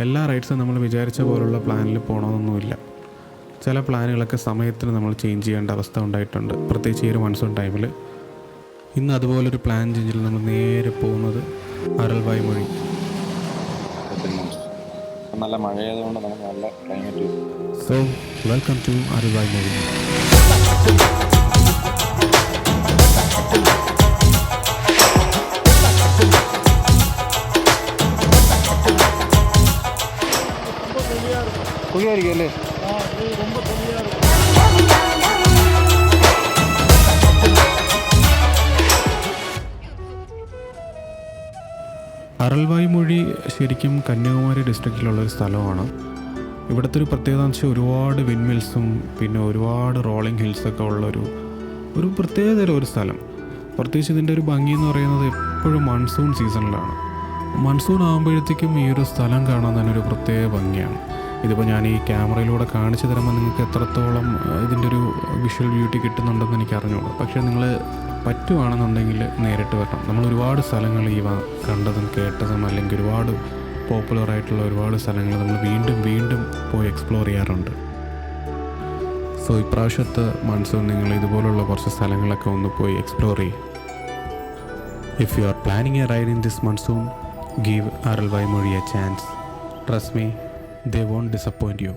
എല്ലാ റൈഡ്സും നമ്മൾ വിചാരിച്ച പോലുള്ള പ്ലാനിൽ പോകണമെന്നൊന്നുമില്ല. ചില പ്ലാനുകളൊക്കെ സമയത്തിന് നമ്മൾ ചേഞ്ച് ചെയ്യേണ്ട അവസ്ഥ ഉണ്ടായിട്ടുണ്ട്, പ്രത്യേകിച്ച് ഈ ഒരു മൺസൂൺ ടൈമിൽ. ഇന്ന് അതുപോലൊരു പ്ലാൻ ചേഞ്ചിൽ നമ്മൾ നേരെ പോകുന്നത് അരൽവായ് മൊഴി. നല്ല മഴയായതുകൊണ്ട് നമുക്ക് നല്ല ക്ലൈമറ്റ്. സോ വെൽക്കം ടു അരൽവായ് മൊഴി. കുഴിയായിരിക്കും അല്ലേ? അരൽവായ് മൊഴി ശരിക്കും കന്യാകുമാരി ഡിസ്ട്രിക്റ്റിലുള്ളൊരു സ്ഥലമാണ്. ഇവിടുത്തെ ഒരു പ്രത്യേകത എന്ന് വെച്ചാൽ ഒരുപാട് വിൻമിൽസും പിന്നെ ഒരുപാട് റോളിംഗ് ഹിൽസൊക്കെ ഉള്ളൊരു പ്രത്യേകതരം ഒരു സ്ഥലം. പ്രത്യേകിച്ച് ഇതിൻ്റെ ഒരു ഭംഗി എന്ന് പറയുന്നത് എപ്പോഴും മൺസൂൺ സീസണിലാണ്. മൺസൂൺ ആകുമ്പോഴത്തേക്കും ഈ ഒരു സ്ഥലം കാണാൻ തന്നെ ഒരു പ്രത്യേക ഭംഗിയാണ്. ഇതിപ്പോൾ ഞാൻ ഈ ക്യാമറയിലൂടെ കാണിച്ചു തരുമ്പോൾ നിങ്ങൾക്ക് എത്രത്തോളം ഇതിൻ്റെ ഒരു വിഷ്വൽ ബ്യൂട്ടി കിട്ടുന്നുണ്ടെന്ന് എനിക്ക് അറിഞ്ഞുള്ളൂ. പക്ഷേ നിങ്ങൾ പറ്റുവാണെന്നുണ്ടെങ്കിൽ നേരിട്ട് വരണം. നമ്മൾ ഒരുപാട് സ്ഥലങ്ങൾ ഈ കണ്ടതും കേട്ടതും അല്ലെങ്കിൽ ഒരുപാട് പോപ്പുലറായിട്ടുള്ള ഒരുപാട് സ്ഥലങ്ങൾ നമ്മൾ വീണ്ടും വീണ്ടും പോയി എക്സ്പ്ലോർ ചെയ്യാറുണ്ട്. സോ ഇപ്രാവശ്യത്തെ മൺസൂൺ നിങ്ങൾ ഇതുപോലുള്ള കുറച്ച് സ്ഥലങ്ങളൊക്കെ ഒന്ന് പോയി എക്സ്പ്ലോർ ചെയ്യും. If you are planning A ride in this monsoon, give അരൽവായ് മൊഴി A chance. Trust me, they won't disappoint you.